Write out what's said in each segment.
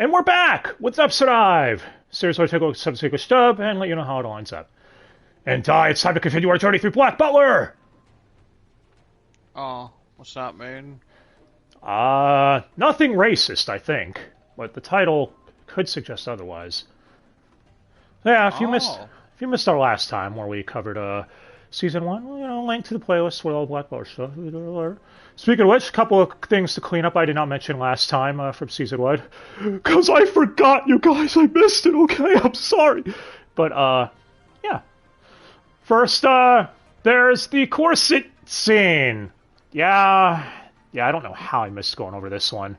And we're back with Dubster Dive. Seriously, take a subsequent stub and let you know how it all ends up. And it's time to continue our journey through Black Butler. Oh, what's that mean? Nothing racist, I think, but the title could suggest otherwise. Yeah, if you missed our last time where we covered season 1, well, link to the playlist with all Black Butler stuff. Speaking of which, a couple of things to clean up I did not mention last time from season 1. Because I forgot, you guys. I missed it, okay? I'm sorry. But, yeah. First, there's the corset scene. Yeah, I don't know how I missed going over this one.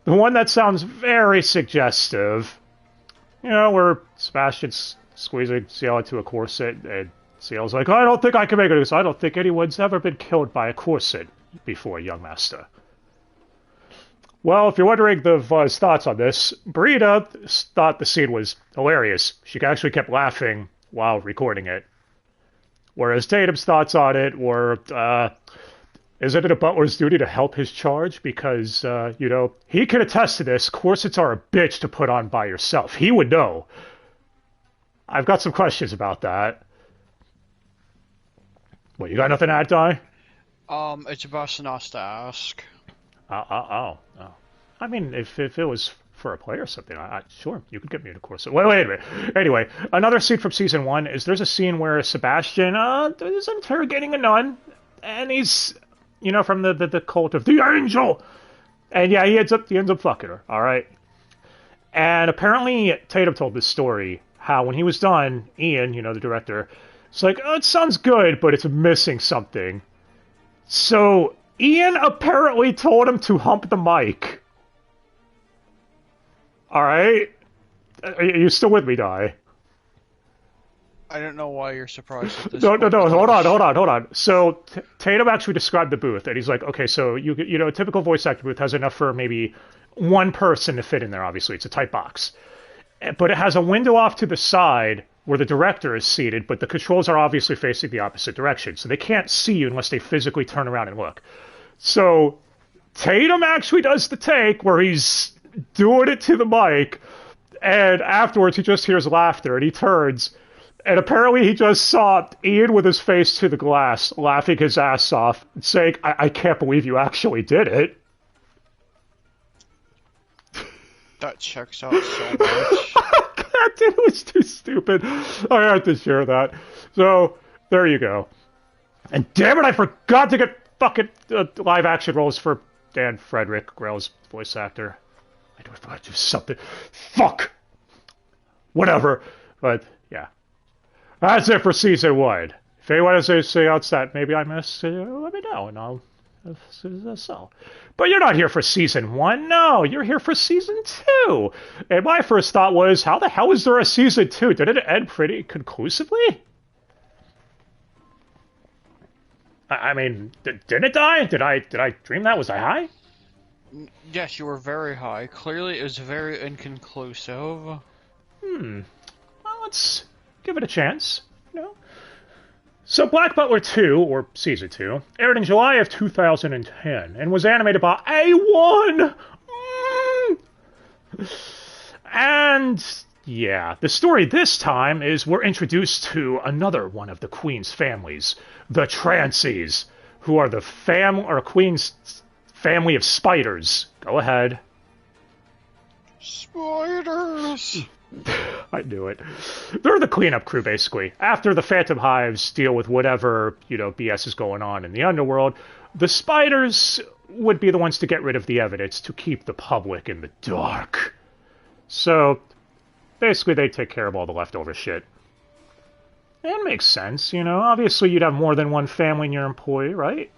The one that sounds very suggestive. Where Sebastian's squeezing Ciel into a corset, and Ciel's like, I don't think I can make it, because I don't think anyone's ever been killed by a corset before, young master. Well, if you're wondering his thoughts on this, Brita thought the scene was hilarious. She actually kept laughing while recording it. Whereas Tatum's thoughts on it were, isn't it a butler's duty to help his charge? Because, he can attest to this. Corsets are a bitch to put on by yourself. He would know. I've got some questions about that. What, you got nothing to add, Di? It's about us to ask. Oh. I mean, if it was for a play or something, sure, you could get me in a corset. Wait a minute. Anyway, another scene from season 1 is there's a scene where Sebastian is interrogating a nun, and he's, from the cult of the angel. And yeah, he ends up fucking her, alright? And apparently Tatum told this story, how when he was done, Ian, the director, it's like, it sounds good, but it's missing something. So Ian apparently told him to hump the mic. Alright? Are you still with me, Di? I don't know why you're surprised at this. No, hold on. So Tatum actually described the booth, and he's like, okay, so a typical voice actor booth has enough for maybe one person to fit in there. Obviously, it's a tight box, but it has a window off to the side where the director is seated, but the controls are obviously facing the opposite direction, so they can't see you unless they physically turn around and look. So Tatum actually does the take where he's doing it to the mic, and afterwards he just hears laughter, and he turns. And apparently he just saw Ian with his face to the glass, laughing his ass off, saying, I can't believe you actually did it. That checks out so much. It was too stupid. I had to share that. So, there you go. And damn it, I forgot to get fucking live action roles for Dan Frederick, Grell's voice actor. I forgot to do something. Fuck! Whatever. But, yeah. That's it for season 1. If anyone has anything else that maybe I missed, let me know, and I'll so. But you're not here for season 1, no, you're here for season 2. And my first thought was, how the hell is there a season 2? Did it end pretty conclusively? I mean, did it die? Did I dream that? Was I high? Yes, you were very high. Clearly, it was very inconclusive. Well, let's give it a chance, So Black Butler 2, or Season 2, aired in July of 2010 and was animated by A1! And, yeah, the story this time is we're introduced to another one of the Queen's families, the Trancies, who are the Queen's family of spiders. Go ahead. Spiders! I knew it. They're the cleanup crew, basically. After the Phantom Hives deal with whatever, BS is going on in the underworld, the spiders would be the ones to get rid of the evidence to keep the public in the dark. So, basically, they take care of all the leftover shit. It makes sense, Obviously, you'd have more than one family in your employ, right?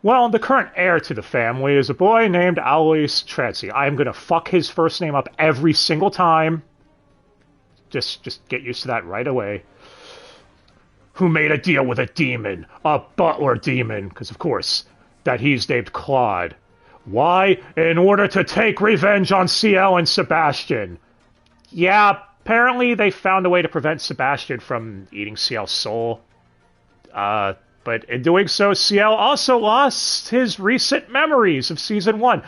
Well, the current heir to the family is a boy named Alois Trancy. I'm gonna fuck his first name up every single time. Just get used to that right away. Who made a deal with a demon, a butler demon, because of course, that he's named Claude. Why? In order to take revenge on Ciel and Sebastian. Yeah, apparently they found a way to prevent Sebastian from eating Ciel's soul. But in doing so, Ciel also lost his recent memories of Season 1.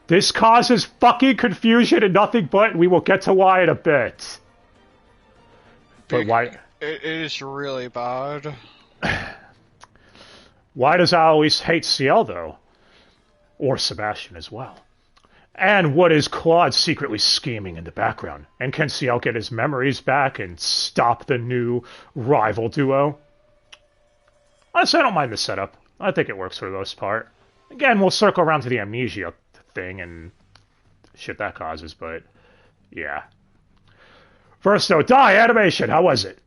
This causes fucking confusion and nothing but. We will get to why in a bit. But why? It is really bad. Why does Alois hate Ciel, though? Or Sebastian as well? And what is Claude secretly scheming in the background? And can Ciel get his memories back and stop the new rival duo? Honestly, I don't mind the setup. I think it works for the most part. Again, we'll circle around to the amnesia thing and shit that causes, but yeah. First though, animation, how was it?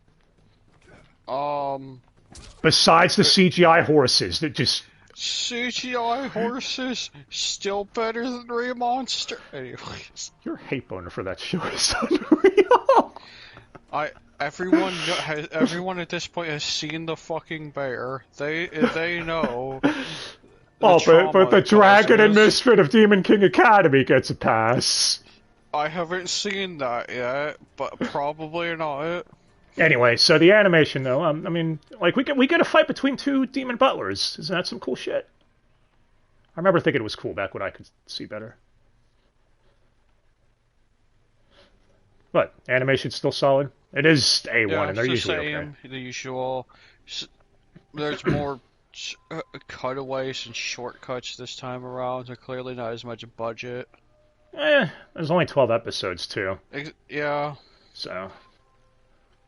Besides the CGI horses that just... CGI horses still better than Monster. Anyways, your hate boner for that show is unreal. Everyone at this point has seen the fucking bear. They know. But the Dragon and Misfit of Demon King Academy gets a pass. I haven't seen that yet, but probably not. Anyway, so the animation, though, I mean, like, we get a fight between two Demon Butlers. Isn't that some cool shit? I remember thinking it was cool back when I could see better. But animation's still solid. It is A1, and they're usually okay. The usual. There's more cutaways and shortcuts this time around. They're clearly not as much budget. There's only 12 episodes, too. Yeah. So...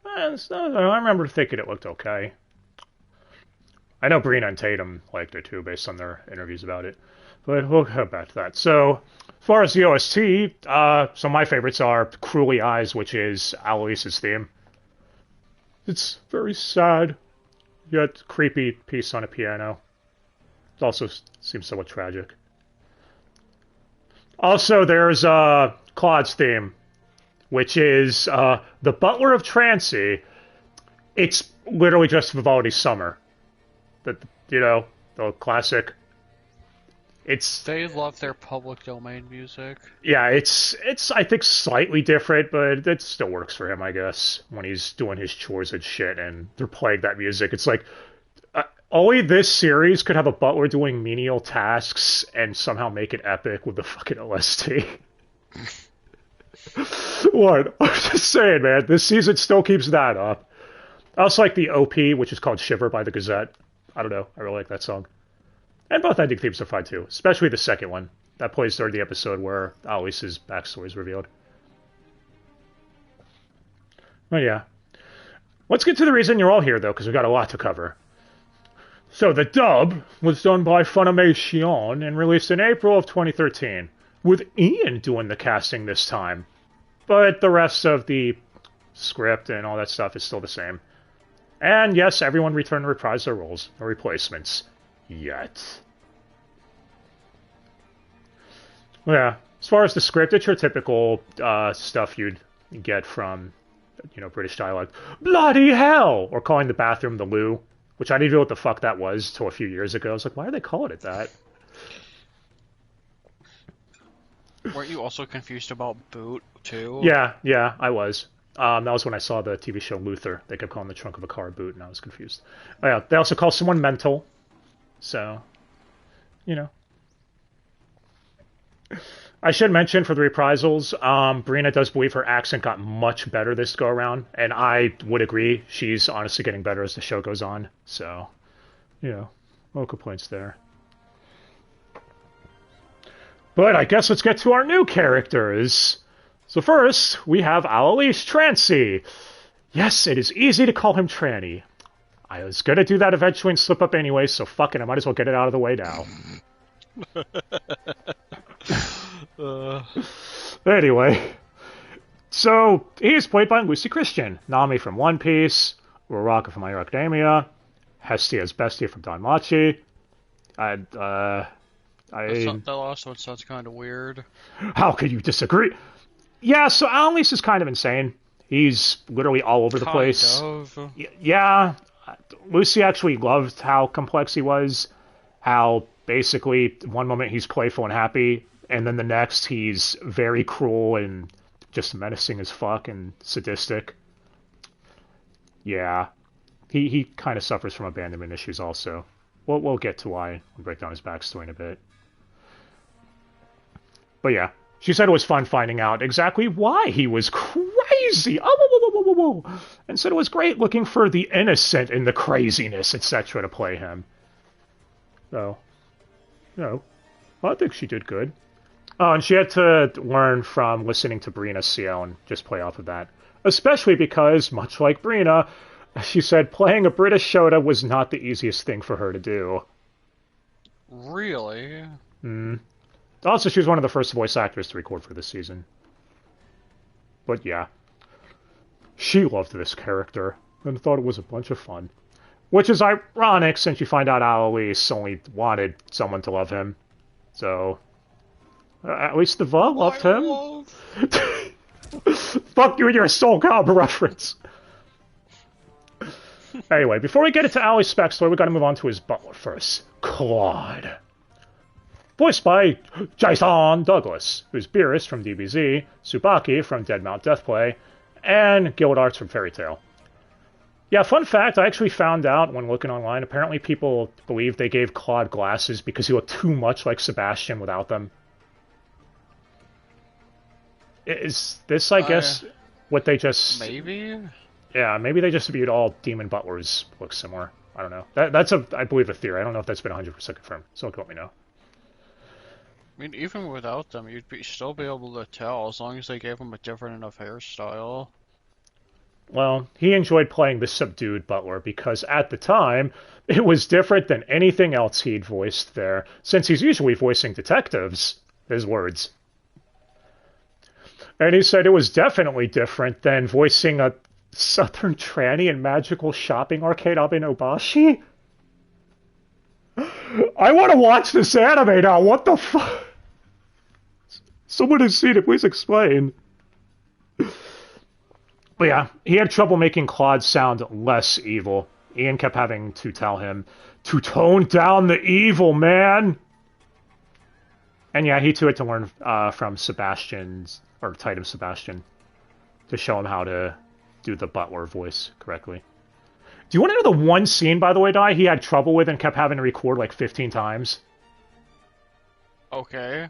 I remember thinking it looked okay. I know Brina and Tatum liked it too, based on their interviews about it. But we'll go back to that. So, as far as the OST, some of my favorites are Cruelly Eyes, which is Alois's theme. It's very sad, yet creepy piece on a piano. It also seems somewhat tragic. Also, there's Claude's theme, which is the Butler of Trancy. It's literally just Vivaldi's Summer. The classic. They love their public domain music. Yeah, it's I think slightly different, but it still works for him, I guess, when he's doing his chores and shit, and they're playing that music. It's like only this series could have a butler doing menial tasks and somehow make it epic with the fucking OST. What? I'm just saying, man. This season still keeps that up. I also like the OP, which is called Shiver by the Gazette. I don't know. I really like that song. And both ending themes are fine, too. Especially the second one. That plays during the episode where Alois's backstory is revealed. But yeah. Let's get to the reason you're all here, though, because we've got a lot to cover. So, the dub was done by Funimation and released in April of 2013, with Ian doing the casting this time. But the rest of the script and all that stuff is still the same. And yes, everyone returned to reprise their roles, no replacements. Yet. Yeah, as far as the script, it's your typical stuff you'd get from, British dialect. Bloody hell! Or calling the bathroom the loo, which I didn't know what the fuck that was till a few years ago. I was like, why are they calling it that? Weren't you also confused about boot, too? Yeah, I was. That was when I saw the TV show Luther. They kept calling the trunk of a car boot, and I was confused. Oh, yeah, they also call someone mental. So, I should mention for the reprisals, Brina does believe her accent got much better this go around, and I would agree. She's honestly getting better as the show goes on. So, no complaints there. But I guess let's get to our new characters. So first, we have Alois Trancy. Yes, it is easy to call him Tranny. I was going to do that eventually and slip up anyway, so fuck it, I might as well get it out of the way now. Anyway, so he's played by Lucy Christian, Nami from One Piece, Uraraka from My Hero Academia, Hestia as Bestia from Danmachi, that last one sounds kind of weird. How could you disagree? Yeah, so Alois is kind of insane. He's literally all over the place. Yeah, Lucy actually loved how complex he was. How basically one moment he's playful and happy, and then the next he's very cruel and just menacing as fuck and sadistic. Yeah, he kind of suffers from abandonment issues also. We'll get to why and break down his backstory in a bit. But yeah, she said it was fun finding out exactly why he was crazy. Oh, and said it was great looking for the innocent in the craziness, etc. to play him. So, I think she did good. Oh, and she had to learn from listening to Brina CL and just play off of that. Especially because, much like Brina, she said playing a British Shota was not the easiest thing for her to do. Really? Also, she was one of the first voice actors to record for this season. But yeah, she loved this character and thought it was a bunch of fun. Which is ironic since you find out Annalise only wanted someone to love him. So, at least the Va loved him. Fuck you and your Soul Calibur reference. Anyway, before we get into Ali's backstory, we gotta move on to his butler first. Claude. Voiced by Jason Douglas, who's Beerus from DBZ, Tsubaki from Dead Mount Deathplay, and Guild Arts from Fairy Tail. Yeah, fun fact, I actually found out when looking online, apparently people believe they gave Claude glasses because he looked too much like Sebastian without them. Is this, I guess, what they just... Maybe? Yeah, maybe they just viewed all Demon Butlers look similar. I don't know. That's, I believe, a theory. I don't know if that's been 100% confirmed. Someone can let me know. I mean, even without them, you'd still be able to tell as long as they gave him a different enough hairstyle. Well, he enjoyed playing the subdued Butler because at the time, it was different than anything else he'd voiced there, since he's usually voicing detectives, his words. And he said it was definitely different than voicing a Southern tranny in Magical Shopping Arcade Abenobashi? I want to watch this anime now, what the fuck? Someone has seen it, please explain. But yeah, he had trouble making Claude sound less evil. Ian kept having to tell him to tone down the evil, man! And yeah, he too had to learn from Sebastian's, or Titan Sebastian, to show him how to do the Butler voice correctly. Do you want to know the one scene, by the way, Dai, he had trouble with and kept having to record like 15 times? Okay.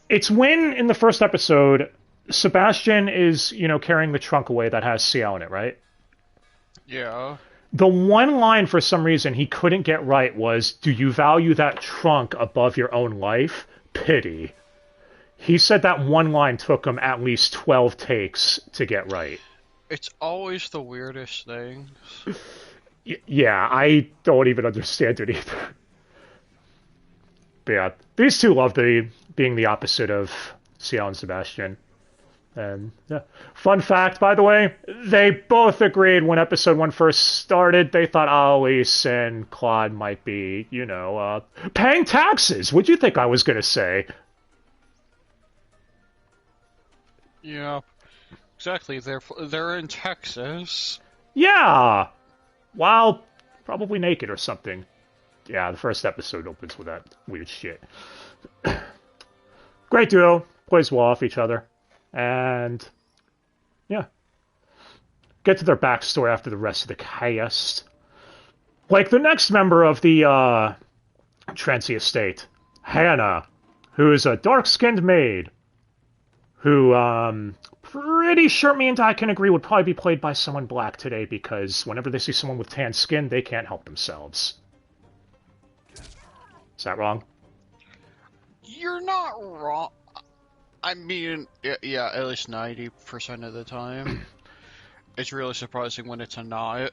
It's when, in the first episode, Sebastian is, carrying the trunk away that has CL in it, right? Yeah. The one line, for some reason, he couldn't get right was, "Do you value that trunk above your own life? Pity." He said that one line took him at least 12 takes to get right. It's always the weirdest things. Yeah, I don't even understand it either. But yeah, these two love being the opposite of CL and Sebastian. And yeah. Fun fact, by the way, they both agreed when episode 1 first started, they thought Alice and Claude might be, paying taxes. What'd you think I was going to say? Yeah, exactly. They're in Texas. Yeah! While probably naked or something. Yeah, the first episode opens with that weird shit. Great duo. Plays well off each other. And yeah. Get to their backstory after the rest of the cast. Like the next member of the Trancy estate, Hannah, who is a dark-skinned maid, who pretty sure me and Di can agree would probably be played by someone black today because whenever they see someone with tan skin, they can't help themselves. Is that wrong? You're not wrong. I mean, yeah, at least 90% of the time. It's really surprising when it's a not.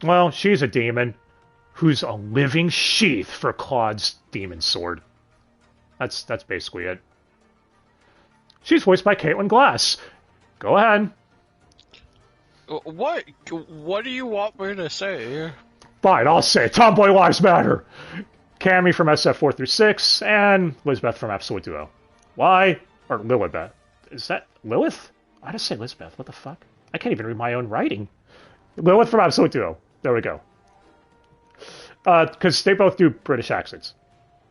Well, she's a demon who's a living sheath for Claude's demon sword. That's basically it. She's voiced by Caitlin Glass. Go ahead. What? What do you want me to say? Fine, I'll say Tomboy Lives Matter. Cammy from SF4 through 6, and Lizbeth from Absolute Duo. Why? Or Lilibeth. Is that Lilith? I just say Lizbeth. What the fuck? I can't even read my own writing. Lilith from Absolute Duo. There we go. Because they both do British accents.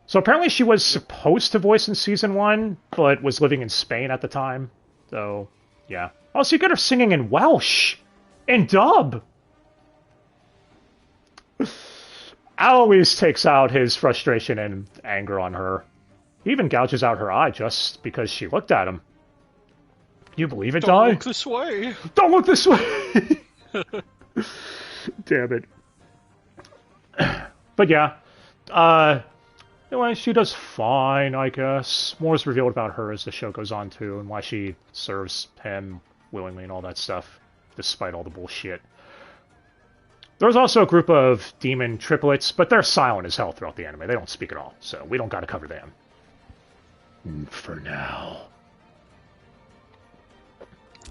So apparently she was supposed to voice in Season 1, but was living in Spain at the time. So, yeah. Oh, so you got her singing in Welsh! In dub! Alois takes out his frustration and anger on her. He even gouges out her eye just because she looked at him. You believe it, Don't Di? look this way. Don't look this way! Damn it. But yeah. Anyway, she does fine, I guess. More is revealed about her as the show goes on, too, and why she serves him willingly and all that stuff, despite all the bullshit. There's also a group of demon triplets, but they're silent as hell throughout the anime. They don't speak at all, so we don't gotta cover them. For now.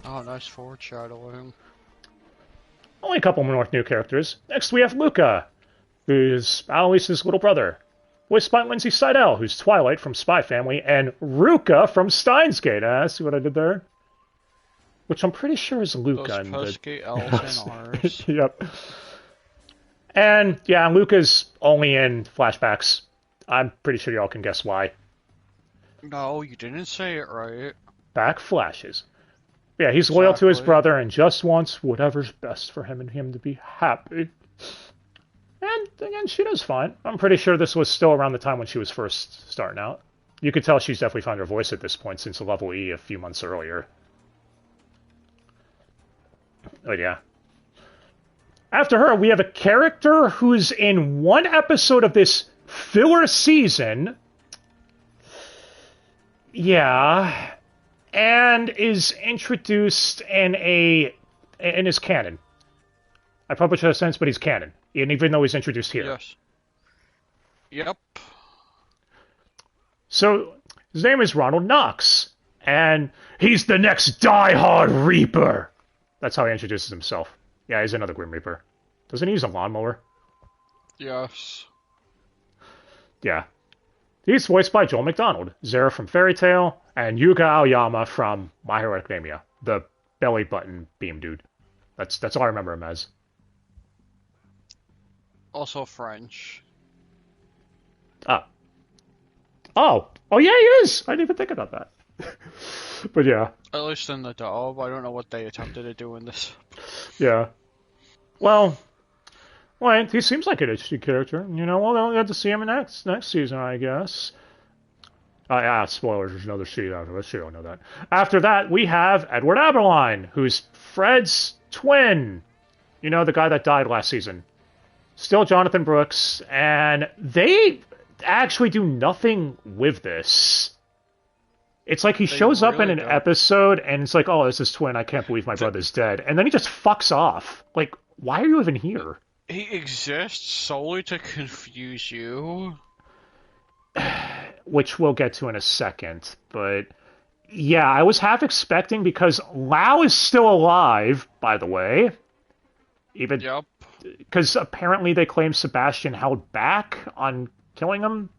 Oh, nice foreshadowing. Only a couple more new characters. Next we have Luca, who's Alice's little brother. Voiced by Lindsay Seidel, who's Twilight from Spy Family, and Ruka from Steins Gate. See what I did there? Which I'm pretty sure is Luca. Those Postgate L's and R's. Yep. And, yeah, Luca's only in flashbacks. I'm pretty sure y'all can guess why. No, you didn't say it right. Back flashes. Yeah, he's loyal to his brother and just wants whatever's best for him and him to be happy. And, again, she does fine. I'm pretty sure this was still around the time when she was first starting out. You could tell she's definitely found her voice at this point since Level E a few months earlier. But, yeah. After her, we have a character who's in one episode of this filler season. Yeah. And is introduced in his canon. I probably should have sense, but he's canon. And even though he's introduced here. Yes. Yep. So, his name is Ronald Knox. And he's the next die-hard Reaper. That's how he introduces himself. Yeah, he's another Grim Reaper. Doesn't he use a lawnmower? Yes. Yeah. He's voiced by Joel McDonald, Zera from Fairy Tail, and Yuga Aoyama from My Hero Academia, the belly button beam dude. That's all I remember him as. Also French. Oh, yeah, he is! I didn't even think about that. But yeah. At least in the dub, I don't know what they attempted to do in this. Yeah. Well, he seems like an interesting character. You know, we'll get to see him in next season, I guess. Spoilers, there's another season after this. You don't know that. After that, we have Edward Aberline, who's Fred's twin. You know, the guy that died last season. Still Jonathan Brooks, and they actually do nothing with this. It's like he shows up in an episode, and it's like, oh, this is twin, I can't believe my brother's dead. And then he just fucks off. Like, why are you even here? He exists solely to confuse you. Which we'll get to in a second. But, yeah, I was half expecting, because Lau is still alive, by the way. Even, yep. Because apparently they claim Sebastian held back on killing him.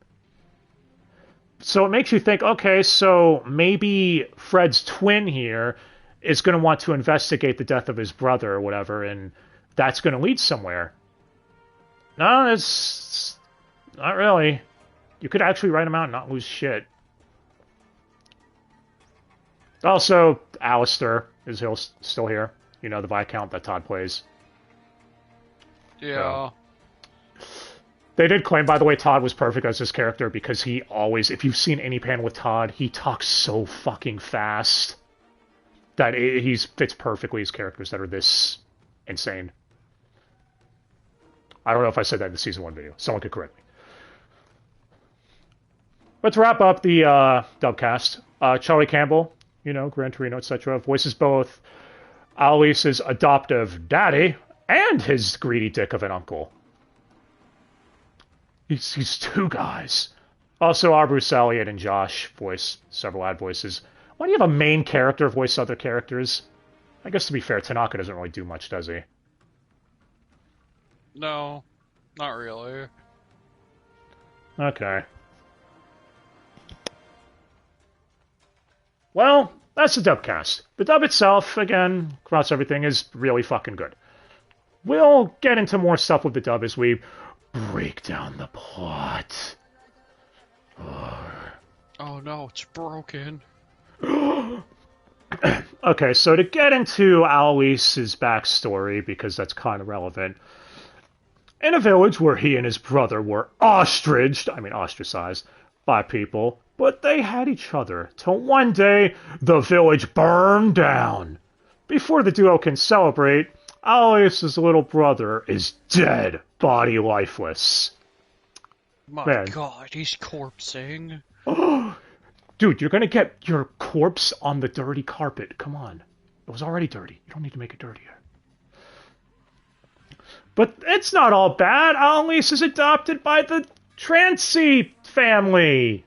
So it makes you think, okay, so maybe Fred's twin here is going to want to investigate the death of his brother or whatever, and that's going to lead somewhere. No, it's not really. You could actually write him out and not lose shit. Also, Alistair is still here. You know, the Viscount that Todd plays. Yeah. They did claim, by the way, Todd was perfect as his character because he always, if you've seen any panel with Todd, he talks so fucking fast that he fits perfectly as characters that are this insane. I don't know if I said that in the Season 1 video. Someone could correct me. But to wrap up the dubcast, Charlie Campbell, you know, Gran Torino, etc., voices both Alice's adoptive daddy and his greedy dick of an uncle. He's two guys. Also, our Bruce Elliott and Josh voice several ad voices. Why do you have a main character voice other characters? I guess to be fair, Tanaka doesn't really do much, does he? No, not really. Okay. Well, that's the dubcast. The dub itself, again, across everything, is really fucking good. We'll get into more stuff with the dub as we break down the plot. Oh no, it's broken. Okay, so to get into Aloyse's backstory, because that's kind of relevant, in a village where he and his brother were ostracized by people, But they had each other, till one day the village burned down. Before the duo can celebrate, Aloysius' little brother is dead, body lifeless. My God, he's corpsing. Dude, you're gonna get your corpse on the dirty carpet. Come on. It was already dirty. You don't need to make it dirtier. But it's not all bad. Aloysius is adopted by the Trancy family.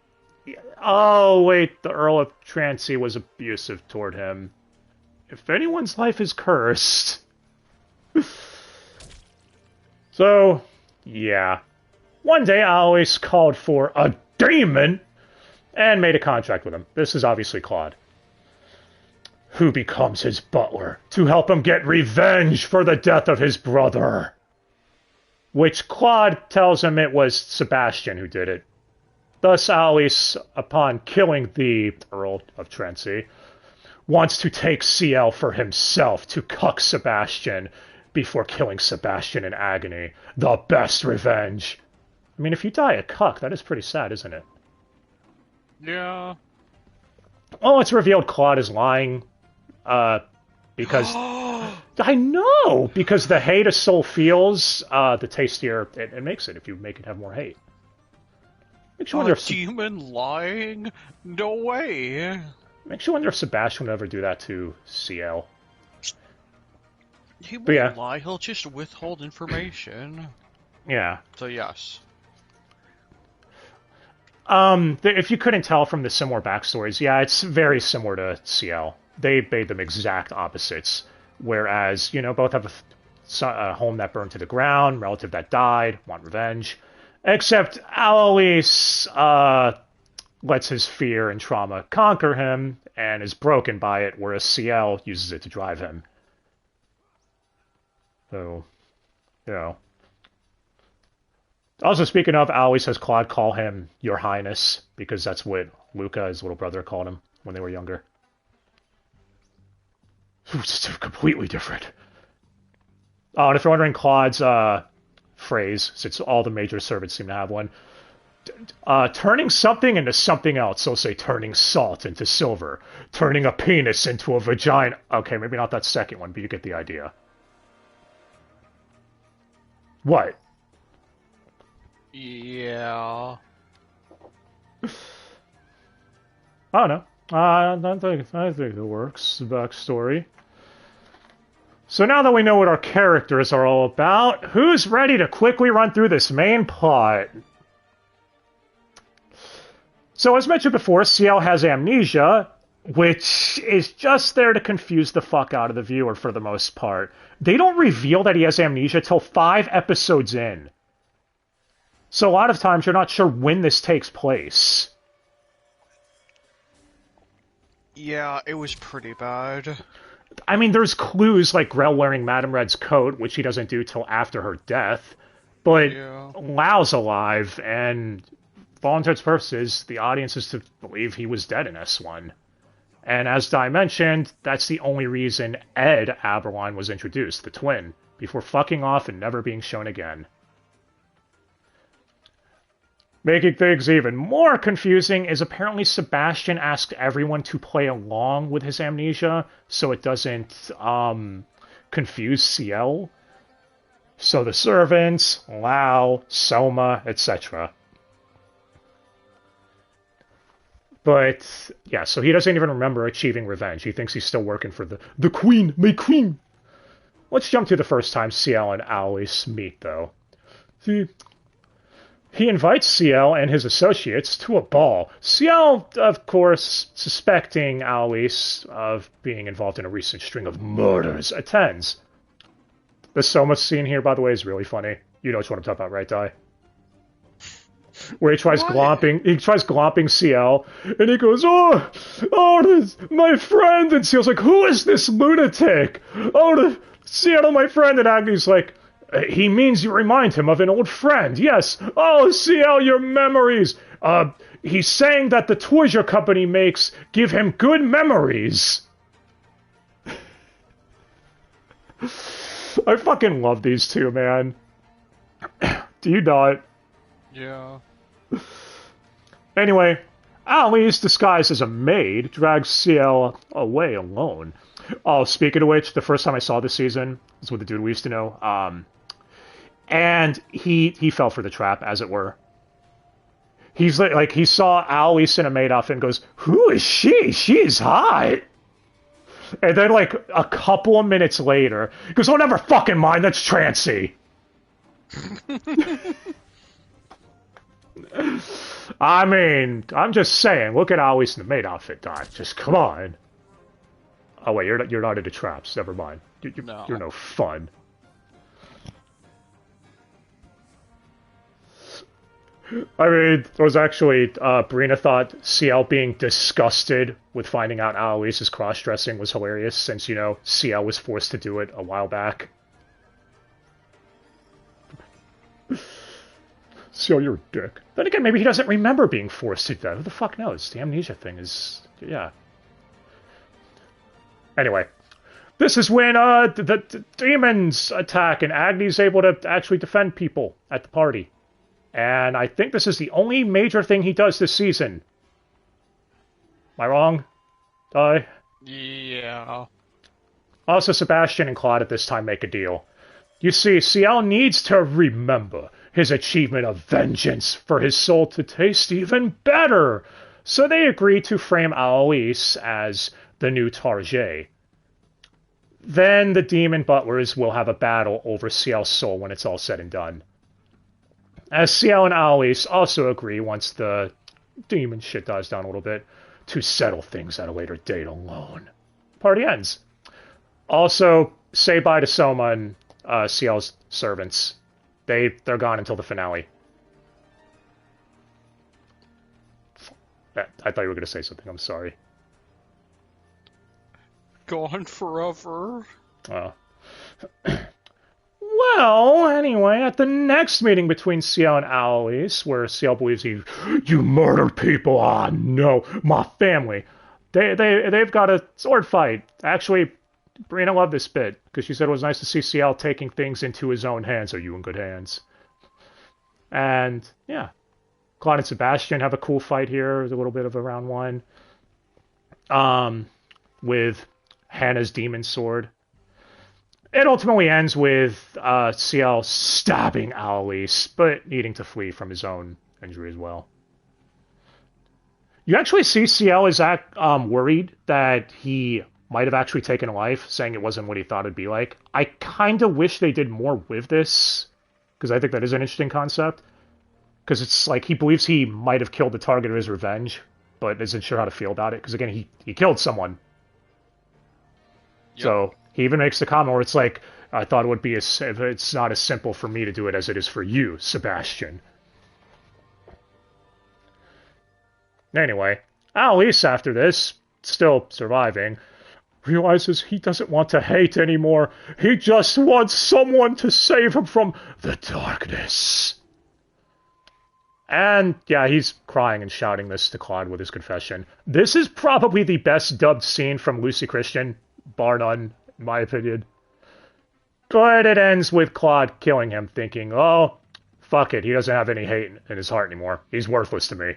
Oh, wait, the Earl of Trancy was abusive toward him. If anyone's life is cursed... So, yeah. One day, Aloysius called for a demon and made a contract with him. This is obviously Claude, who becomes his butler to help him get revenge for the death of his brother. Which Claude tells him it was Sebastian who did it. Thus, Aloysius, upon killing the Earl of Trancy, wants to take CL for himself to cuck Sebastian before killing Sebastian in agony. The best revenge. I mean, if you die a cuck, that is pretty sad, isn't it? Yeah. Oh, it's revealed Claude is lying, because... I know! Because the hate a soul feels, the tastier it makes it, if you make it have more hate. Makes you wonder if demon lying? No way! Makes you wonder if Sebastian would ever do that to CL. He won't lie, he'll just withhold information. Yeah. So yes. If you couldn't tell from the similar backstories, yeah, it's very similar to CL. They made them exact opposites. Whereas, you know, both have a home that burned to the ground, relative that died, want revenge. Except Aloysius lets his fear and trauma conquer him and is broken by it, whereas CL uses it to drive him. So, you know. Also, speaking of, Aloysius has Claude call him Your Highness, because that's what Luca, his little brother, called him when they were younger. It's completely different. Oh, and if you're wondering Claude's phrase, since all the major servants seem to have one, turning something into something else. So say turning salt into silver, turning a penis into a vagina. Okay, maybe not that second one, but you get the idea. What? Yeah. I don't know. I think it works. The backstory. So now that we know what our characters are all about, who's ready to quickly run through this main plot? So as mentioned before, CL has amnesia, which is just there to confuse the fuck out of the viewer for the most part. They don't reveal that he has amnesia till 5 episodes in. So a lot of times you're not sure when this takes place. Yeah, it was pretty bad. I mean, there's clues like Grell wearing Madame Red's coat, which he doesn't do till after her death. But Lau's alive, and for all intents and purposes, the audience is to believe he was dead in S1. And as Di mentioned, that's the only reason Ed Aberline was introduced, the twin, before fucking off and never being shown again. Making things even more confusing is apparently Sebastian asked everyone to play along with his amnesia so it doesn't confuse CL. So the servants, Lau, Soma, etc. But, yeah, so he doesn't even remember achieving revenge. He thinks he's still working for the Queen, my Queen! Let's jump to the first time CL and Aloysius meet, though. He invites CL and his associates to a ball. CL, of course, suspecting Aloysius of being involved in a recent string of murders, attends. The Soma scene here, by the way, is really funny. You know what I'm talking about, right, Di? Where he tries glomping CL, and he goes, oh, this, my friend, and CL's like, who is this lunatic? Oh, CL, my friend, and Agnes like, he means you remind him of an old friend, yes. Oh, CL, your memories. He's saying that the toys your company makes give him good memories. I fucking love these two, man. Do you not? Yeah. Anyway, Alice, disguised as a maid, drags CL away alone. Oh, speaking of which, the first time I saw this season was with the dude we used to know. And he fell for the trap, as it were. He's like he saw Alice in a maid outfit and goes, "Who is she? She's hot." And then like a couple of minutes later, he goes, "Oh, never fucking mind. That's Trancy." I mean, I'm just saying. Look at Alice in the maid outfit, Don. Just come on. Oh wait, you're not into traps. Never mind. You're no fun. I mean, there was actually, Brina thought CL being disgusted with finding out Aloysius' cross-dressing was hilarious, since, you know, CL was forced to do it a while back. CL, you're a dick. Then again, maybe he doesn't remember being forced to do that. Who the fuck knows? The amnesia thing is... yeah. Anyway. This is when, the demons attack, and Agni's able to actually defend people at the party. And I think this is the only major thing he does this season. Am I wrong? Yeah. Also, Sebastian and Claude at this time make a deal. You see, CL needs to remember his achievement of vengeance for his soul to taste even better. So they agree to frame Alois as the new Tarjay. Then the Demon Butlers will have a battle over CL's soul when it's all said and done. As CL and Alois also agree, once the demon shit dies down a little bit, to settle things at a later date alone. Party ends. Also, say bye to Soma and CL's servants. They're gone until the finale. I thought you were going to say something. I'm sorry. Gone forever. Well, anyway, at the next meeting between CL and Alois, where CL believes you murdered people, no, my family, they've got a sword fight. Actually, Brina loved this bit, because she said it was nice to see CL taking things into his own hands. Are you in good hands? And, yeah. Claude and Sebastian have a cool fight here. There's a little bit of a round one. With Hannah's demon sword. It ultimately ends with CL stabbing Alois, but needing to flee from his own injury as well. You actually see CL is worried that he might have actually taken a life, saying it wasn't what he thought it'd be like. I kind of wish they did more with this, because I think that is an interesting concept. Because it's like he believes he might have killed the target of his revenge, but isn't sure how to feel about it, because again, he killed someone. Yep. So he even makes the comment where it's like, I thought it would be it's not as simple for me to do it as it is for you, Sebastian. Anyway, Alois, after this, still surviving, realizes he doesn't want to hate anymore. He just wants someone to save him from the darkness. And, yeah, he's crying and shouting this to Claude with his confession. This is probably the best dubbed scene from Lucy Christian, bar none, in my opinion. But it ends with Claude killing him, thinking, oh, fuck it, he doesn't have any hate in his heart anymore. He's worthless to me.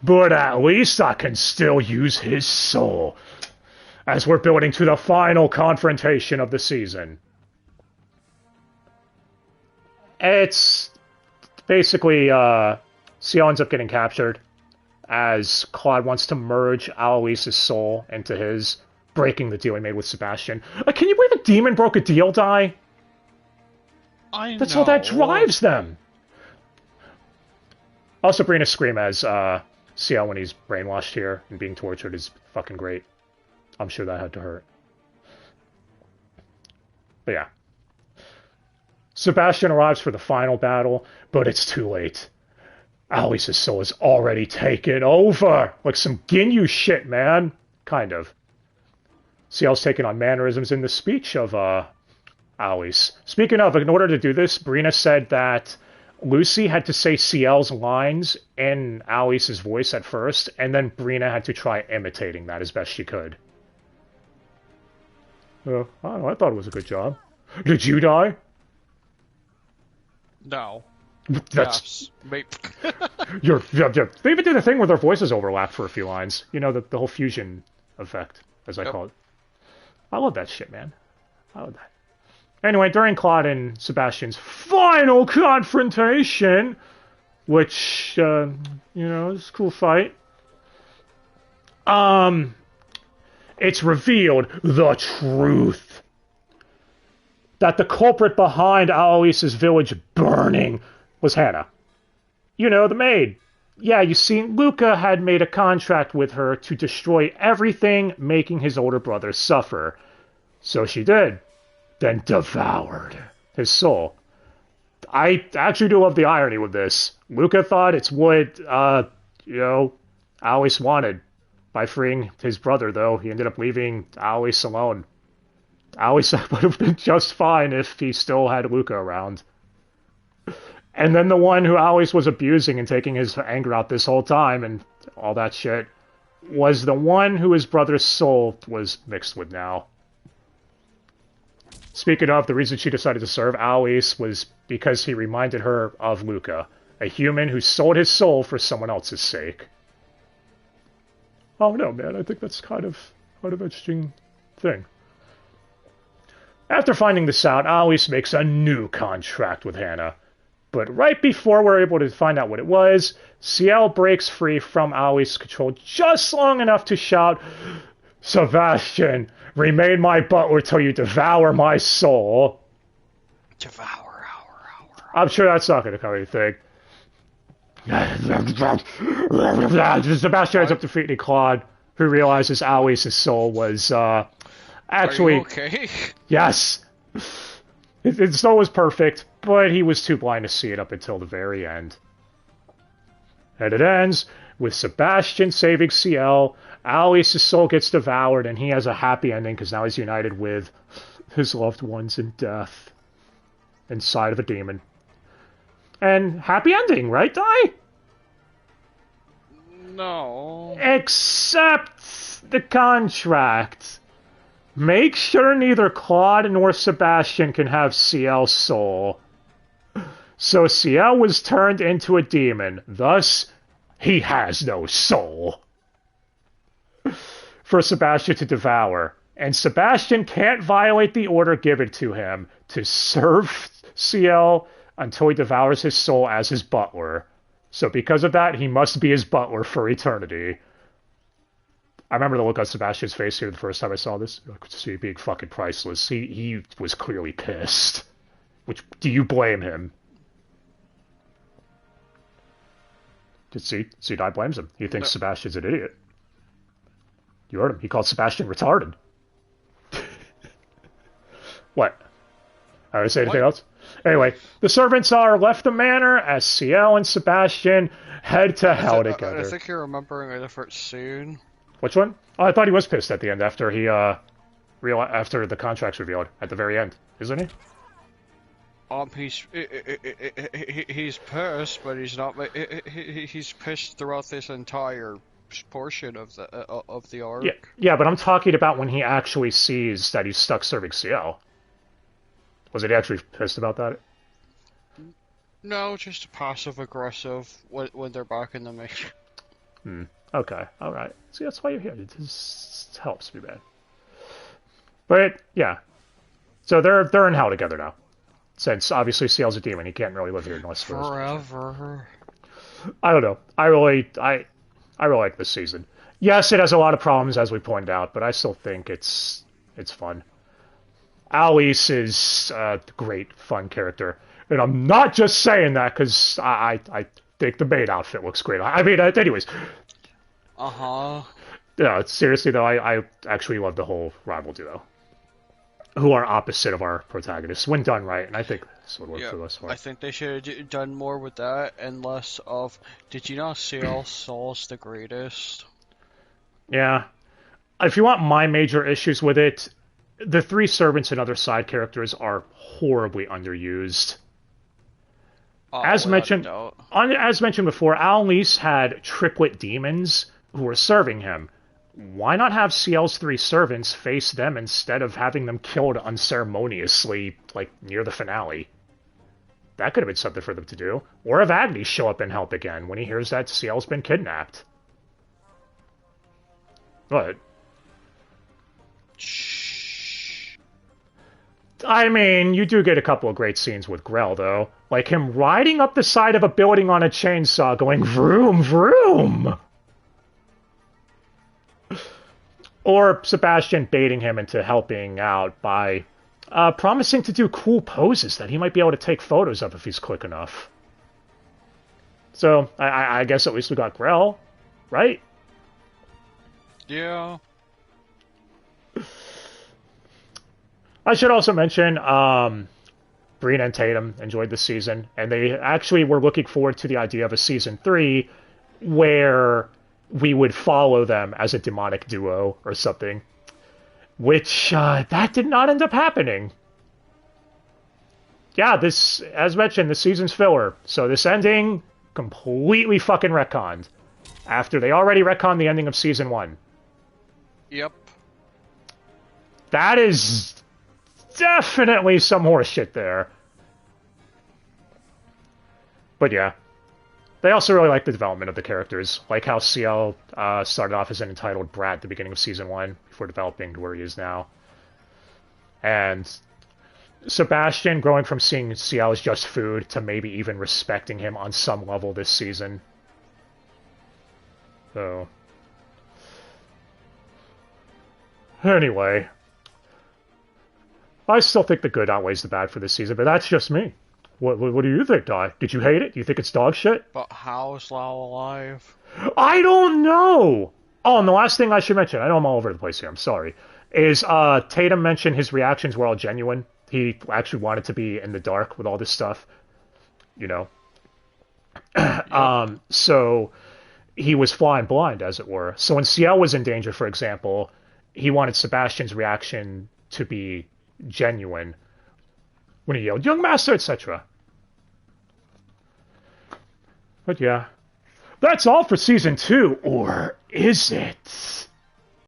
But at least I can still use his soul. As we're building to the final confrontation of the season. It's basically, CL ends up getting captured as Claude wants to merge Alois' soul into his, breaking the deal he made with Sebastian. Can you believe a demon broke a deal, Dai? That's all that drives them. Also, Brina's scream as CL when he's brainwashed here and being tortured is fucking great. I'm sure that had to hurt. But yeah. Sebastian arrives for the final battle, but it's too late. Alois' soul is already taken over. Like some Ginyu shit, man. Kind of. CL's taken on mannerisms in the speech of Alois. Speaking of, in order to do this, Brina said that Lucy had to say CL's lines in Alois' voice at first, and then Brina had to try imitating that as best she could. I don't know, I thought it was a good job. Did you die? No. That's... Yeah. They even did a thing where their voices overlap for a few lines. You know, the whole fusion effect, as I call it. I love that shit, man. I love that. Anyway, during Claude and Sebastian's final confrontation, which, is a cool fight, it's revealed the truth. That the culprit behind Alois's village burning was Hannah. You know, the maid. Yeah, you see, Luca had made a contract with her to destroy everything, making his older brother suffer. So she did. Then devoured his soul. I actually do love the irony with this. Luca thought it's what, Alois wanted. By freeing his brother, though, he ended up leaving Alois alone. Alois would have been just fine if he still had Luca around. And then the one who Alois was abusing and taking his anger out this whole time and all that shit was the one who his brother's soul was mixed with now. Speaking of, the reason she decided to serve Alois was because he reminded her of Luca, a human who sold his soul for someone else's sake. Oh no, man, I think that's kind of an interesting thing. After finding this out, Alois makes a new contract with Hannah. But right before we're able to find out what it was, Ciel breaks free from Alois' control just long enough to shout, "Sebastian, remain my butler till you devour my soul." Devour. I'm sure that's not going to cover anything. Sebastian ends up defeating Claude, who realizes Alois' soul was, actually... Are you okay? Yes! His soul was perfect, but he was too blind to see it up until the very end. And it ends with Sebastian saving Ciel, Alois' soul gets devoured, and he has a happy ending because now he's united with his loved ones in death inside of a demon. And happy ending, right, Di? No. Except the contract. Make sure neither Claude nor Sebastian can have Ciel's soul. So Ciel was turned into a demon. Thus, he has no soul for Sebastian to devour. And Sebastian can't violate the order given to him to serve Ciel until he devours his soul as his butler. So because of that, he must be his butler for eternity. I remember the look on Sebastian's face here the first time I saw this. I could see it being fucking priceless. He was clearly pissed. Which, do you blame him? See, Di blames him. He thinks Sebastian's an idiot. You heard him. He called Sebastian retarded. What? I want to say anything else? Anyway, the servants are left the manor as Ciel and Sebastian head to hell together. I think you're remembering a different scene. Which one? Oh, I thought he was pissed at the end after he after the contract's revealed at the very end, isn't he? He's pissed, but he's not. He's pissed throughout this entire portion of the arc. Yeah, but I'm talking about when he actually sees that he's stuck serving Ciel. Was he actually pissed about that? No, just passive aggressive when they're back in the main. Okay, alright. See, that's why you're here. It just helps me, man. But, yeah. So they're in hell together now. Since, obviously, Ciel's a demon. He can't really live here unless... Forever. I don't know. I really like this season. Yes, it has a lot of problems, as we pointed out, but I still think it's fun. Alois is a great, fun character. And I'm not just saying that because I think the maid outfit looks great. I mean, anyways. Uh-huh. Yeah, seriously, though, I actually love the whole rival duo. Who are opposite of our protagonists, when done right, and I think this would work for us. I think they should have done more with that, and less of, did you not see all Saul's the greatest? Yeah. If you want my major issues with it, the three servants and other side characters are horribly underused. As mentioned before, Alois had triplet demons who were serving him. Why not have Ciel's three servants face them instead of having them killed unceremoniously, like, near the finale? That could have been something for them to do. Or have Agnes show up and help again when he hears that Ciel's been kidnapped. What? Shh. I mean, you do get a couple of great scenes with Grell, though. Like him riding up the side of a building on a chainsaw going vroom, vroom! Or Sebastian baiting him into helping out by promising to do cool poses that he might be able to take photos of if he's quick enough. So, I guess at least we got Grell, right? Yeah. I should also mention, Breen and Tatum enjoyed the season, and they actually were looking forward to the idea of a season 3 where we would follow them as a demonic duo or something. Which, that did not end up happening. Yeah, this, as mentioned, the season's filler. So this ending, completely fucking retconned. After they already retconned the ending of season 1. Yep. That is definitely some horse shit there. But yeah. They also really like the development of the characters. Like how Ciel started off as an entitled brat at the beginning of season 1, before developing to where he is now. And Sebastian growing from seeing Ciel as just food to maybe even respecting him on some level this season. So... Anyway. I still think the good outweighs the bad for this season, but that's just me. What do you think, Di? Did you hate it? Do you think it's dog shit? But how's Lau alive? I don't know! Oh, and the last thing I should mention, I know I'm all over the place here, I'm sorry, is Tatum mentioned his reactions were all genuine. He actually wanted to be in the dark with all this stuff. You know? So he was flying blind, as it were. So when Ciel was in danger, for example, he wanted Sebastian's reaction to be genuine when he yelled, "Young Master," etc. But yeah. That's all for Season 2, or is it?